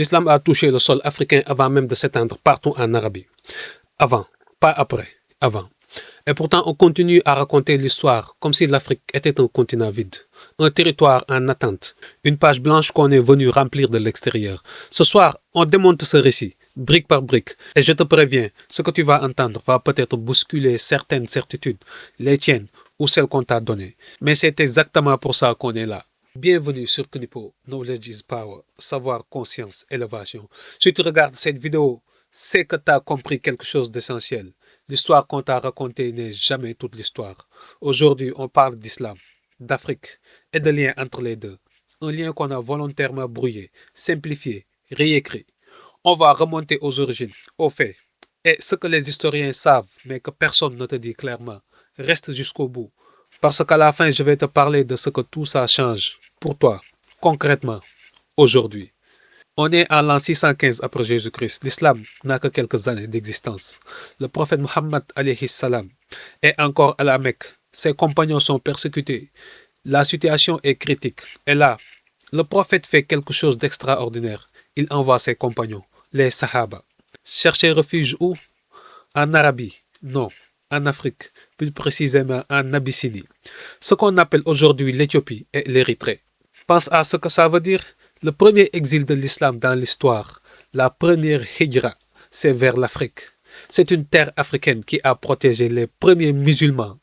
L'islam a touché le sol africain avant même de s'étendre partout en Arabie. Avant, pas après, avant. Et pourtant, on continue à raconter l'histoire comme si l'Afrique était un continent vide, un territoire en attente, une page blanche qu'on est venu remplir de l'extérieur. Ce soir, on démonte ce récit, brique par brique, et je te préviens, ce que tu vas entendre va peut-être bousculer certaines certitudes, les tiennes ou celles qu'on t'a données. Mais c'est exactement pour ça qu'on est là. Bienvenue sur Knipo, Knowledge is Power, savoir, conscience, élévation. Si tu regardes cette vidéo, c'est que tu as compris quelque chose d'essentiel. L'histoire qu'on t'a racontée n'est jamais toute l'histoire. Aujourd'hui, on parle d'islam, d'Afrique et de liens entre les deux. Un lien qu'on a volontairement brouillé, simplifié, réécrit. On va remonter aux origines, aux faits. Et ce que les historiens savent, mais que personne ne te dit clairement, reste jusqu'au bout. Parce qu'à la fin, je vais te parler de ce que tout ça change pour toi, concrètement, aujourd'hui. On est en l'an 615 après Jésus-Christ. L'islam n'a que quelques années d'existence. Le prophète Mohammed alayhi salam est encore à la Mecque. Ses compagnons sont persécutés. La situation est critique. Et là, le prophète fait quelque chose d'extraordinaire. Il envoie ses compagnons, les Sahaba. Chercher refuge où? En Arabie? Non, en Afrique, plus précisément en Abyssinie. Ce qu'on appelle aujourd'hui l'Éthiopie et l'Érythrée. Pense à ce que ça veut dire? Le premier exil de l'islam dans l'histoire, la première hijra, c'est vers l'Afrique. C'est une terre africaine qui a protégé les premiers musulmans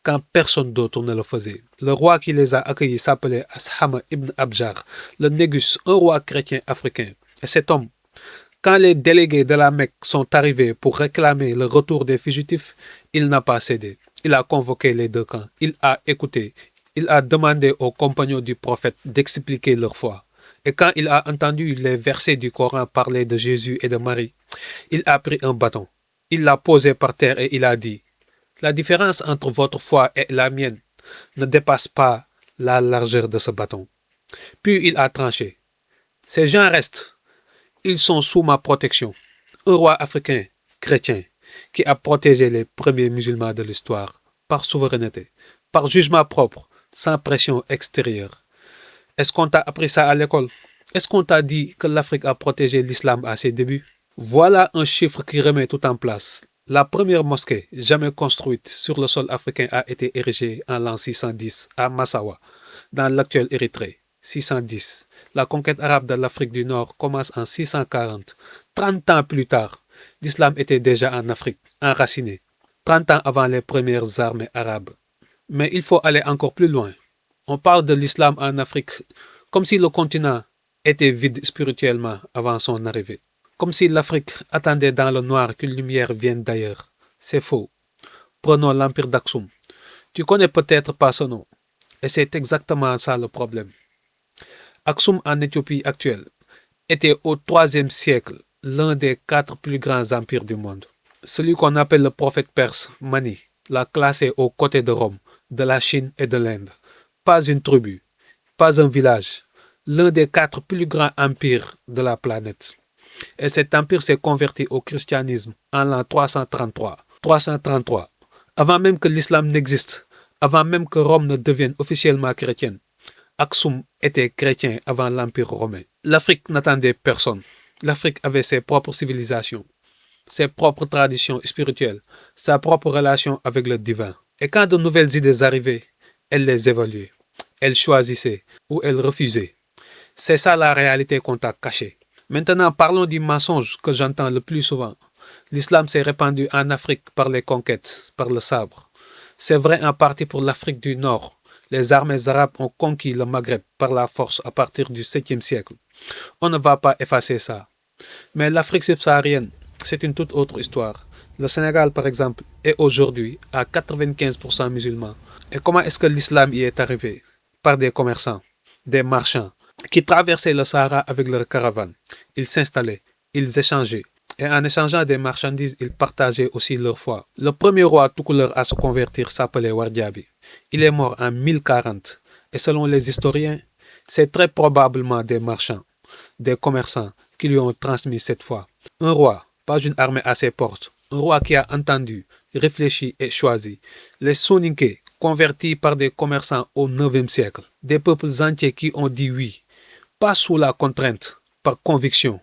quand personne d'autre ne le faisait. Le roi qui les a accueillis s'appelait Ashama ibn Abjar, le Négus, un roi chrétien africain. Et cet homme, quand les délégués de la Mecque sont arrivés pour réclamer le retour des fugitifs, il n'a pas cédé. Il a convoqué les deux camps, il a écouté, il a demandé aux compagnons du prophète d'expliquer leur foi. Et quand il a entendu les versets du Coran parler de Jésus et de Marie, il a pris un bâton. Il l'a posé par terre et il a dit, « La différence entre votre foi et la mienne ne dépasse pas la largeur de ce bâton. » Puis il a tranché. « Ces gens restent. Ils sont sous ma protection. » Un roi africain, chrétien, qui a protégé les premiers musulmans de l'histoire, par souveraineté, par jugement propre, sans pression extérieure. Est-ce qu'on t'a appris ça à l'école? Est-ce qu'on t'a dit que l'Afrique a protégé l'islam à ses débuts? Voilà un chiffre qui remet tout en place. La première mosquée jamais construite sur le sol africain a été érigée en l'an 610 à Massawa, dans l'actuelle Érythrée. 610. La conquête arabe de l'Afrique du Nord commence en 640. 30 ans plus tard, l'islam était déjà en Afrique, enraciné. 30 ans avant les premières armées arabes. Mais il faut aller encore plus loin. On parle de l'islam en Afrique comme si le continent était vide spirituellement avant son arrivée. Comme si l'Afrique attendait dans le noir qu'une lumière vienne d'ailleurs. C'est faux. Prenons l'empire d'Aksum. Tu connais peut-être pas ce nom. Et c'est exactement ça le problème. Aksum en Éthiopie actuelle était au IIIe siècle l'un des 4 plus grands empires du monde. Celui qu'on appelle le prophète perse, Mani, l'a classé aux côtés de Rome, de la Chine et de l'Inde. Pas une tribu, pas un village, l'un des 4 plus grands empires de la planète. Et cet empire s'est converti au christianisme en l'an 333. 333. Avant même que l'islam n'existe, avant même que Rome ne devienne officiellement chrétienne, Aksum était chrétien avant l'empire romain. L'Afrique n'attendait personne. L'Afrique avait ses propres civilisations, ses propres traditions spirituelles, sa propre relation avec le divin. Et quand de nouvelles idées arrivaient, elle les évaluait. Elle choisissait ou elle refusait. C'est ça la réalité qu'on t'a cachée. Maintenant, parlons du mensonge que j'entends le plus souvent. L'islam s'est répandu en Afrique par les conquêtes, par le sabre. C'est vrai en partie pour l'Afrique du Nord. Les armées arabes ont conquis le Maghreb par la force à partir du 7e siècle. On ne va pas effacer ça. Mais l'Afrique subsaharienne, c'est une toute autre histoire. Le Sénégal, par exemple, est aujourd'hui à 95% musulman. Et comment est-ce que l'islam y est arrivé? Par des commerçants, des marchands, qui traversaient le Sahara avec leurs caravanes. Ils s'installaient, ils échangeaient. Et en échangeant des marchandises, ils partageaient aussi leur foi. Le premier roi tout couleur à se convertir s'appelait Wardiabi. Il est mort en 1040. Et selon les historiens, c'est très probablement des marchands, des commerçants qui lui ont transmis cette foi. Un roi, pas une armée à ses portes. Un roi qui a entendu, réfléchi et choisi. Les Soninké, convertis par des commerçants au 9e siècle. Des peuples entiers qui ont dit oui. Pas sous la contrainte, par conviction.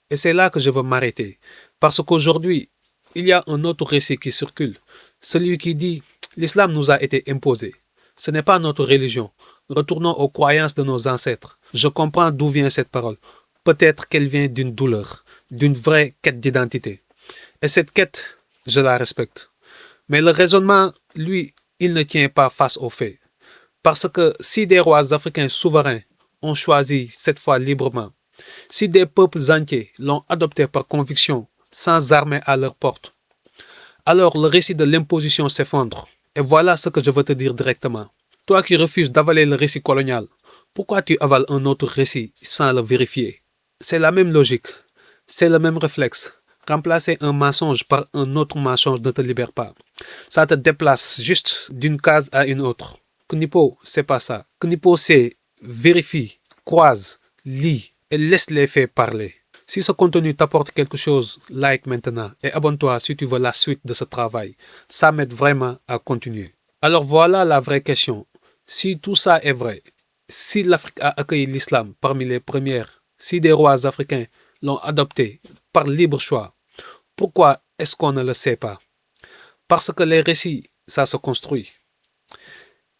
Et c'est là que je veux m'arrêter. Parce qu'aujourd'hui, il y a un autre récit qui circule. Celui qui dit « L'islam nous a été imposé. Ce n'est pas notre religion. Retournons aux croyances de nos ancêtres. » Je comprends d'où vient cette parole. Peut-être qu'elle vient d'une douleur, d'une vraie quête d'identité. Et cette quête, je la respecte. Mais le raisonnement, lui, il ne tient pas face aux faits. Parce que si des rois africains souverains ont choisi cette fois librement, si des peuples entiers l'ont adopté par conviction, sans armée à leur porte, alors le récit de l'imposition s'effondre. Et voilà ce que je veux te dire directement. Toi qui refuses d'avaler le récit colonial, pourquoi tu avales un autre récit sans le vérifier? C'est la même logique, c'est le même réflexe. Remplacer un mensonge par un autre mensonge ne te libère pas. Ça te déplace juste d'une case à une autre. Knipo, c'est pas ça. Knipo, c'est vérifie, croise, lis et laisse les faits parler. Si ce contenu t'apporte quelque chose, like maintenant et abonne-toi si tu veux la suite de ce travail. Ça m'aide vraiment à continuer. Alors voilà la vraie question. Si tout ça est vrai, si l'Afrique a accueilli l'islam parmi les premières, si des rois africains l'ont adopté par libre choix, pourquoi est-ce qu'on ne le sait pas? Parce que les récits, ça se construit.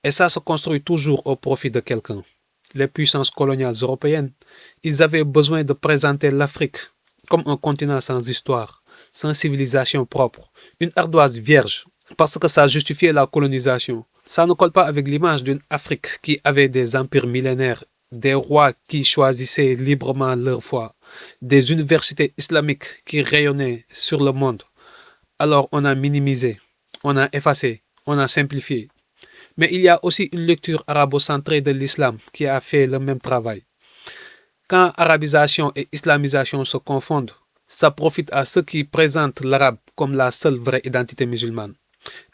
Et ça se construit toujours au profit de quelqu'un. Les puissances coloniales européennes, ils avaient besoin de présenter l'Afrique comme un continent sans histoire, sans civilisation propre, une ardoise vierge, parce que ça justifiait la colonisation. Ça ne colle pas avec l'image d'une Afrique qui avait des empires millénaires, des rois qui choisissaient librement leur foi, des universités islamiques qui rayonnaient sur le monde. Alors on a minimisé, on a effacé, on a simplifié. Mais il y a aussi une lecture arabo-centrée de l'islam qui a fait le même travail. Quand arabisation et islamisation se confondent, ça profite à ceux qui présentent l'arabe comme la seule vraie identité musulmane,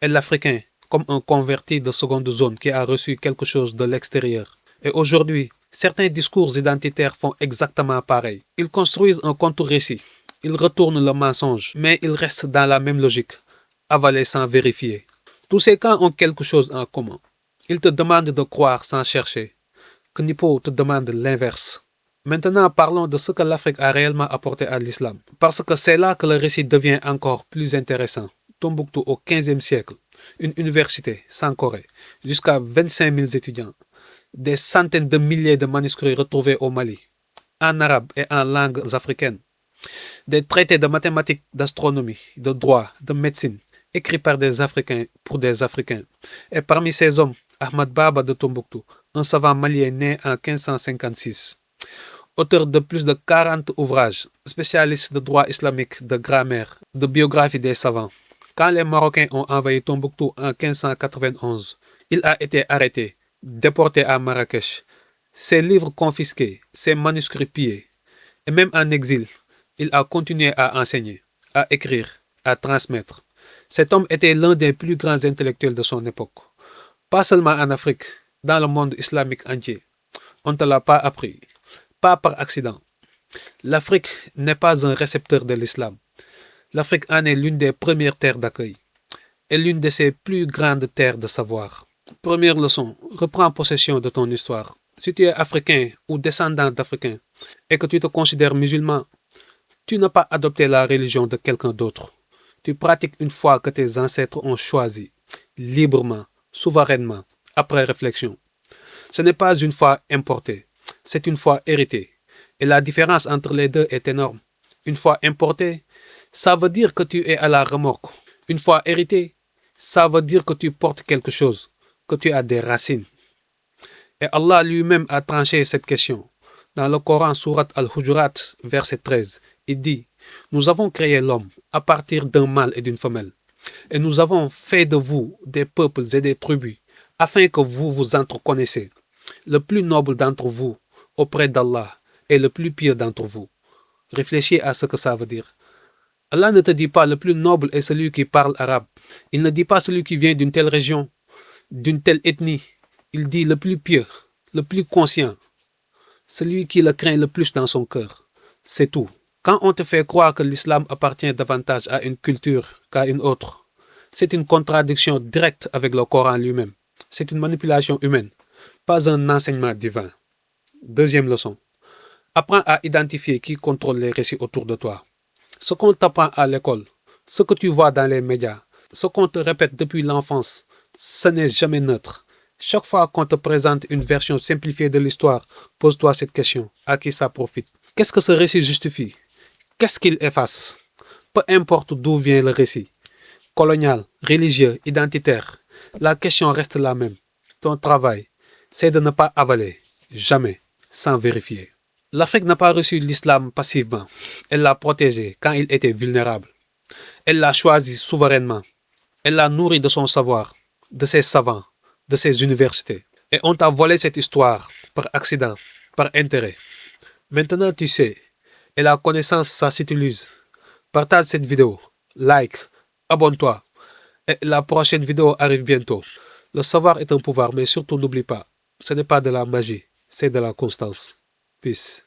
et l'africain comme un converti de seconde zone qui a reçu quelque chose de l'extérieur. Et aujourd'hui, certains discours identitaires font exactement pareil. Ils construisent un contre-récit, ils retournent le mensonge, mais ils restent dans la même logique, avaler sans vérifier. Tous ces camps ont quelque chose en commun. Ils te demandent de croire sans chercher. Knipo te demande l'inverse. Maintenant, parlons de ce que l'Afrique a réellement apporté à l'islam. Parce que c'est là que le récit devient encore plus intéressant. Tombouctou au XVe siècle, une université, sans Corée, jusqu'à 25 000 étudiants, des centaines de milliers de manuscrits retrouvés au Mali, en arabe et en langues africaines, des traités de mathématiques, d'astronomie, de droit, de médecine, écrits par des Africains pour des Africains. Et parmi ces hommes, Ahmad Baba de Tombouctou, un savant malien né en 1556, auteur de plus de 40 ouvrages, spécialiste de droit islamique, de grammaire, de biographie des savants. Quand les Marocains ont envahi Tombouctou en 1591, il a été arrêté, déporté à Marrakech, ses livres confisqués, ses manuscrits pillés. Et même en exil, il a continué à enseigner, à écrire, à transmettre. Cet homme était l'un des plus grands intellectuels de son époque. Pas seulement en Afrique, dans le monde islamique entier. On ne te l'a pas appris, pas par accident. L'Afrique n'est pas un récepteur de l'islam. L'Afrique en est l'une des premières terres d'accueil et l'une de ses plus grandes terres de savoir. Première leçon, reprends possession de ton histoire. Si tu es africain ou descendant d'Africains et que tu te considères musulman, tu n'as pas adopté la religion de quelqu'un d'autre. Tu pratiques une foi que tes ancêtres ont choisie, librement, souverainement, après réflexion. Ce n'est pas une foi importée, c'est une foi héritée. Et la différence entre les deux est énorme. Une foi importée, ça veut dire que tu es à la remorque. Une foi héritée, ça veut dire que tu portes quelque chose, que tu as des racines. Et Allah lui-même a tranché cette question. Dans le Coran, Surat Al-Hujurat, verset 13, il dit « Nous avons créé l'homme à partir d'un mâle et d'une femelle. Et nous avons fait de vous des peuples et des tribus, afin que vous vous entreconnaissiez. Le plus noble d'entre vous, auprès d'Allah, est le plus pieux d'entre vous. » Réfléchis à ce que ça veut dire. Allah ne te dit pas le plus noble est celui qui parle arabe. Il ne dit pas celui qui vient d'une telle région, d'une telle ethnie. Il dit le plus pieux, le plus conscient, celui qui le craint le plus dans son cœur. C'est tout. Quand on te fait croire que l'islam appartient davantage à une culture qu'à une autre, c'est une contradiction directe avec le Coran lui-même. C'est une manipulation humaine, pas un enseignement divin. Deuxième leçon. Apprends à identifier qui contrôle les récits autour de toi. Ce qu'on t'apprend à l'école, ce que tu vois dans les médias, ce qu'on te répète depuis l'enfance, ce n'est jamais neutre. Chaque fois qu'on te présente une version simplifiée de l'histoire, pose-toi cette question. À qui ça profite? Qu'est-ce que ce récit justifie? Qu'est-ce qu'il efface? Peu importe d'où vient le récit, colonial, religieux, identitaire, la question reste la même. Ton travail, c'est de ne pas avaler, jamais, sans vérifier. L'Afrique n'a pas reçu l'islam passivement. Elle l'a protégé quand il était vulnérable. Elle l'a choisi souverainement. Elle l'a nourri de son savoir, de ses savants, de ses universités. Et on t'a volé cette histoire par accident, par intérêt. Maintenant tu sais, et la connaissance ça s'utilise. Partage cette vidéo, like, abonne-toi. Et la prochaine vidéo arrive bientôt. Le savoir est un pouvoir, mais surtout n'oublie pas, ce n'est pas de la magie, c'est de la constance. Peace.